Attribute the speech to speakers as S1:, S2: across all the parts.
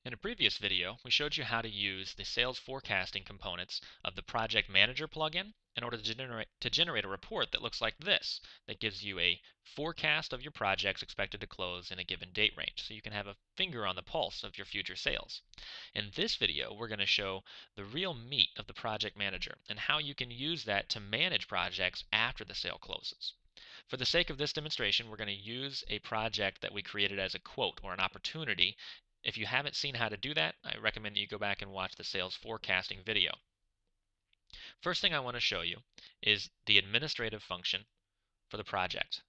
S1: In a previous video, we showed you how to use the sales forecasting components of the Project Manager plugin in order to generate a report that looks like this, that gives you a forecast of your projects expected to close in a given date range, so you can have a finger on the pulse of your future sales. In this video, we're going to show the real meat of the Project Manager and how you can use that to manage projects after the sale closes. For the sake of this demonstration, we're going to use a project that we created as a quote or an opportunity. If you haven't seen how to do that, I recommend that you go back and watch the sales forecasting video. First thing I want to show you is the administrative function for the project,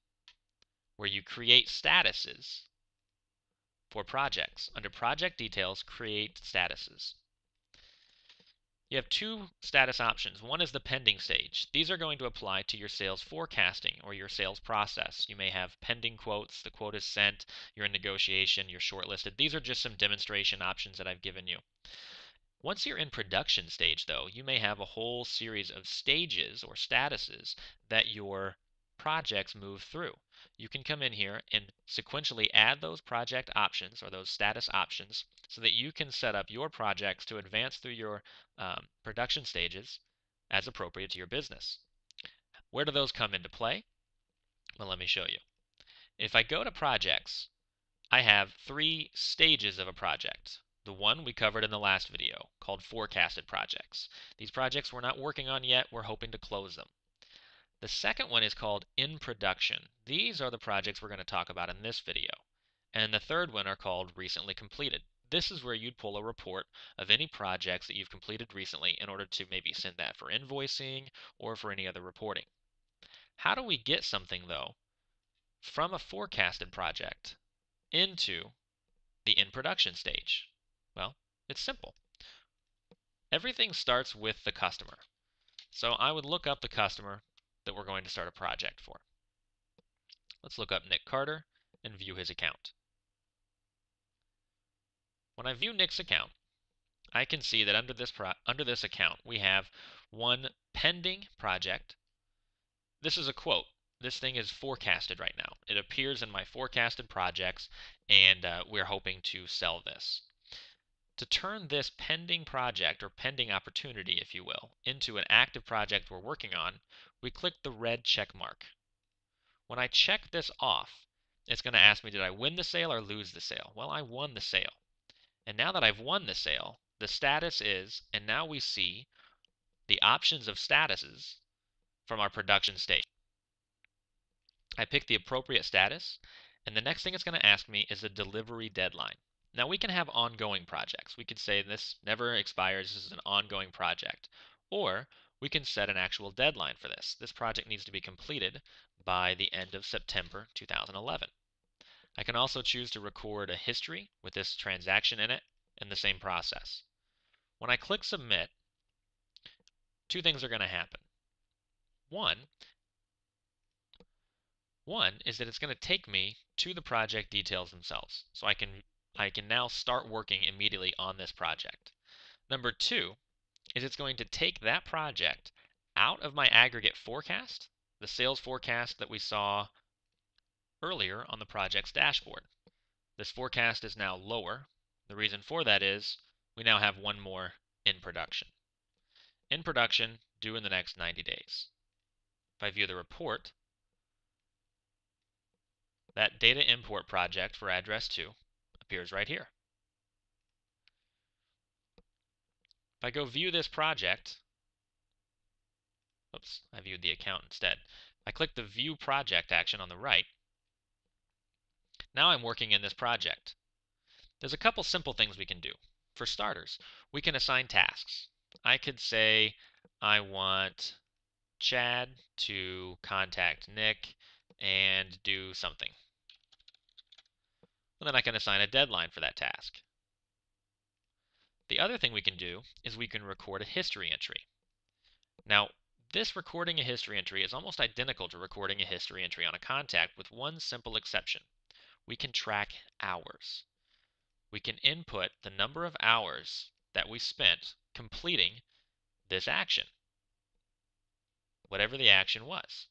S1: where you create statuses for projects. Under Project Details, create statuses. You have two status options. One is the pending stage. These are going to apply to your sales forecasting or your sales process. You may have pending quotes, the quote is sent, you're in negotiation, you're shortlisted. These are just some demonstration options that I've given you. Once you're in production stage, though, you may have a whole series of stages or statuses that your projects move through. You can come in here and sequentially add those project options or those status options so that you can set up your projects to advance through your production stages as appropriate to your business. Where do those come into play? Well, let me show you. If I go to projects, I have three stages of a project. The one we covered in the last video called forecasted projects. These projects we're not working on yet, we're hoping to close them. The second one is called in production. These are the projects we're going to talk about in this video. And the third one are called recently completed. This is where you'd pull a report of any projects that you've completed recently in order to maybe send that for invoicing or for any other reporting. How do we get something, though, from a forecasted project into the in production stage? Well, it's simple. Everything starts with the customer. So I would look up the customer that we're going to start a project for. Let's look up Nick Carter and view his account. When I view Nick's account, I can see that under this account we have one pending project. This is a quote. This thing is forecasted right now. It appears in my forecasted projects, and we're hoping to sell this. To turn this pending project, or pending opportunity, if you will, into an active project we're working on, we click the red check mark. When I check this off, it's going to ask me, did I win the sale or lose the sale? Well, I won the sale. And now that I've won the sale, the status is, and now we see the options of statuses from our production stage. I pick the appropriate status, and the next thing it's going to ask me is a delivery deadline. Now we can have ongoing projects. We could say this never expires, this is an ongoing project. Or we can set an actual deadline for this. This project needs to be completed by the end of September 2011. I can also choose to record a history with this transaction in it in the same process. When I click submit, two things are going to happen. One is that it's going to take me to the project details themselves. So I can now start working immediately on this project. Number two is it's going to take that project out of my aggregate forecast, the sales forecast that we saw earlier on the project's dashboard. This forecast is now lower. The reason for that is we now have one more in production. In production, due in the next 90 days. If I view the report, that data import project for AddressTwo appears right here. If I go view this project, oops, I viewed the account instead. I click the View Project action on the right. Now I'm working in this project. There's a couple simple things we can do. For starters, we can assign tasks. I could say I want Chad to contact Nick and do something. And then I can assign a deadline for that task. The other thing we can do is we can record a history entry. Now, this recording a history entry is almost identical to recording a history entry on a contact with one simple exception. We can track hours. We can input the number of hours that we spent completing this action, whatever the action was.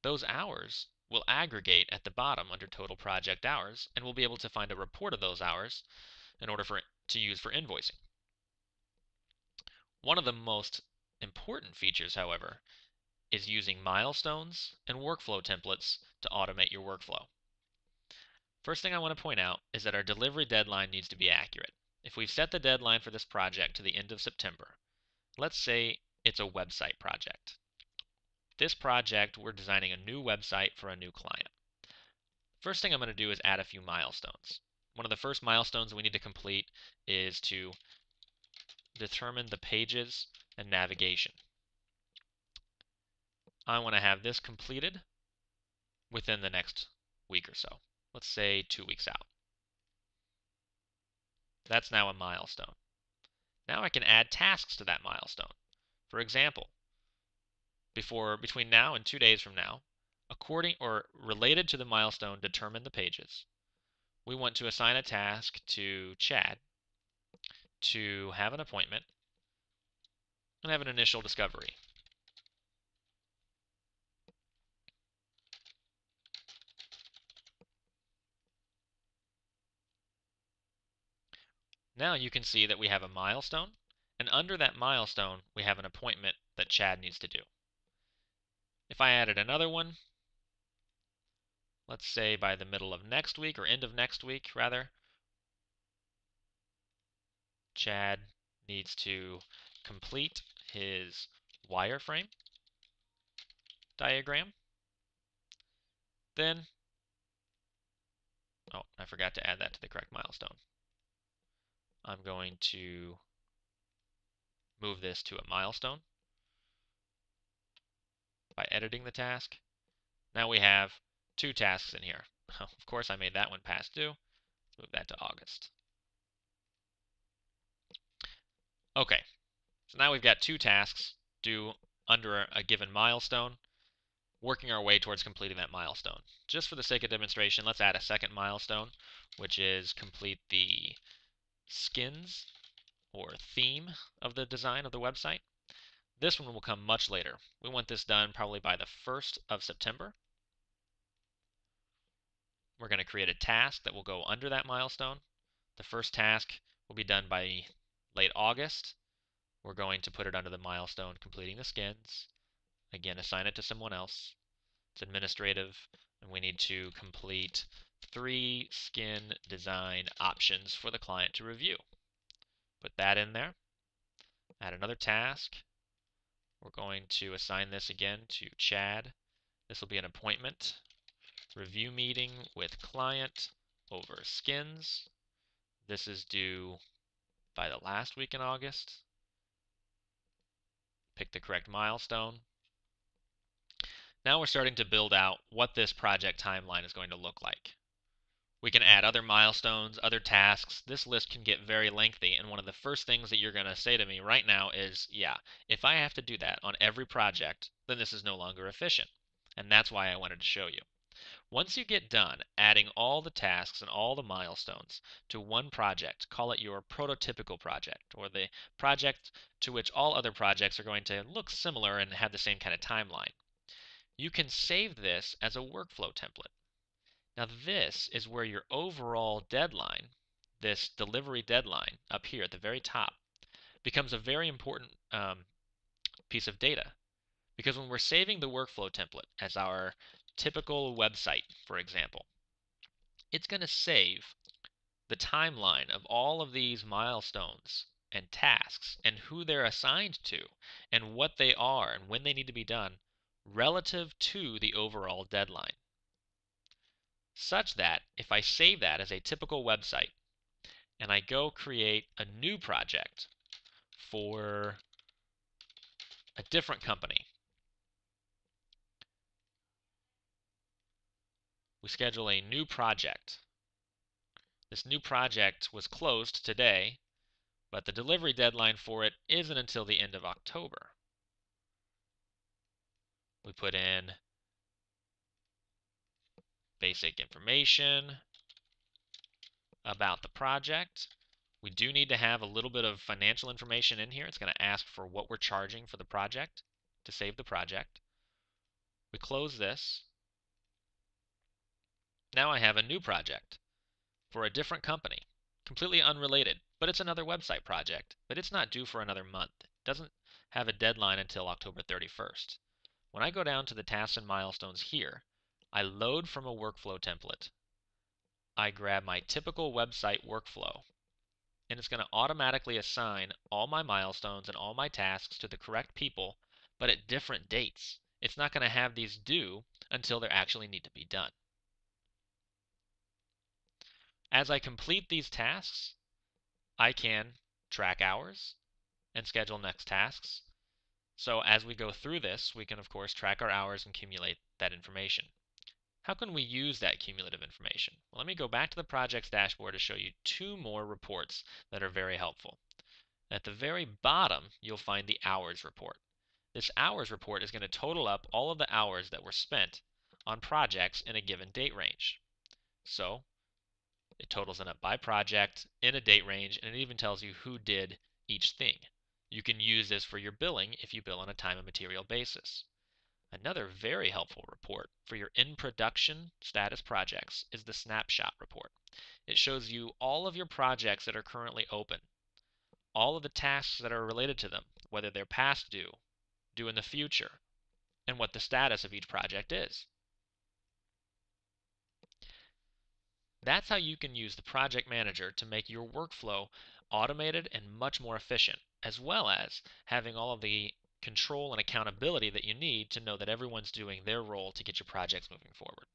S1: Those hours will aggregate at the bottom under total project hours, and we'll be able to find a report of those hours in order to use for invoicing. One of the most important features, however, is using milestones and workflow templates to automate your workflow. First thing I want to point out is that our delivery deadline needs to be accurate. If we've set the deadline for this project to the end of September, let's say it's a website project. This project, we're designing a new website for a new client. First thing I'm going to do is add a few milestones. One of the first milestones we need to complete is to determine the pages and navigation. I want to have this completed within the next week or so. Let's say 2 weeks out. That's now a milestone. Now I can add tasks to that milestone. For example, between now and 2 days from now, according or related to the milestone determine the pages, we want to assign a task to Chad to have an appointment and have an initial discovery. Now you can see that we have a milestone, and under that milestone we have an appointment that Chad needs to do. If I added another one, let's say by the middle of next week, or end of next week rather, Chad needs to complete his wireframe diagram. Then, oh, I forgot to add that to the correct milestone. I'm going to move this to a milestone by editing the task. Now we have 2 tasks in here. Of course, I made that one past due. Let's move that to August. Okay, so now we've got 2 tasks due under a given milestone, working our way towards completing that milestone. Just for the sake of demonstration, let's add a second milestone, which is complete the skins or theme of the design of the website. This one will come much later. We want this done probably by the 1st of September. We're going to create a task that will go under that milestone. The first task will be done by late August. We're going to put it under the milestone completing the skins. Again, assign it to someone else. It's administrative, and we need to complete 3 skin design options for the client to review. Put that in there. Add another task. We're going to assign this again to Chad. This will be an appointment. Review meeting with client over skins. This is due by the last week in August. Pick the correct milestone. Now we're starting to build out what this project timeline is going to look like. We can add other milestones, other tasks. This list can get very lengthy, and one of the first things that you're going to say to me right now is, yeah, if I have to do that on every project, then this is no longer efficient. And that's why I wanted to show you. Once you get done adding all the tasks and all the milestones to one project, call it your prototypical project, or the project to which all other projects are going to look similar and have the same kind of timeline. You can save this as a workflow template. Now this is where your overall deadline, this delivery deadline up here at the very top, becomes a very important piece of data. Because when we're saving the workflow template as our typical website, for example, it's going to save the timeline of all of these milestones and tasks and who they're assigned to and what they are and when they need to be done relative to the overall deadline. Such that if I save that as a typical website and I go create a new project for a different company, we schedule a new project. This new project was closed today, but the delivery deadline for it isn't until the end of October. We put in basic information about the project. We do need to have a little bit of financial information in here. It's going to ask for what we're charging for the project to save the project. We close this. Now I have a new project for a different company, completely unrelated, but it's another website project, but it's not due for another month. It doesn't have a deadline until October 31st. When I go down to the tasks and milestones here, I load from a workflow template. I grab my typical website workflow, and it's going to automatically assign all my milestones and all my tasks to the correct people, but at different dates. It's not going to have these due until they actually need to be done. As I complete these tasks, I can track hours and schedule next tasks. So as we go through this, we can of course track our hours and accumulate that information. How can we use that cumulative information? Well, let me go back to the projects dashboard to show you two more reports that are very helpful. At the very bottom, you'll find the hours report. This hours report is going to total up all of the hours that were spent on projects in a given date range. So it totals it up by project in a date range, and it even tells you who did each thing. You can use this for your billing if you bill on a time and material basis. Another very helpful report for your in-production status projects is the snapshot report. It shows you all of your projects that are currently open, all of the tasks that are related to them, whether they're past due, due in the future, and what the status of each project is. That's how you can use the project manager to make your workflow automated and much more efficient, as well as having all of the control and accountability that you need to know that everyone's doing their role to get your projects moving forward.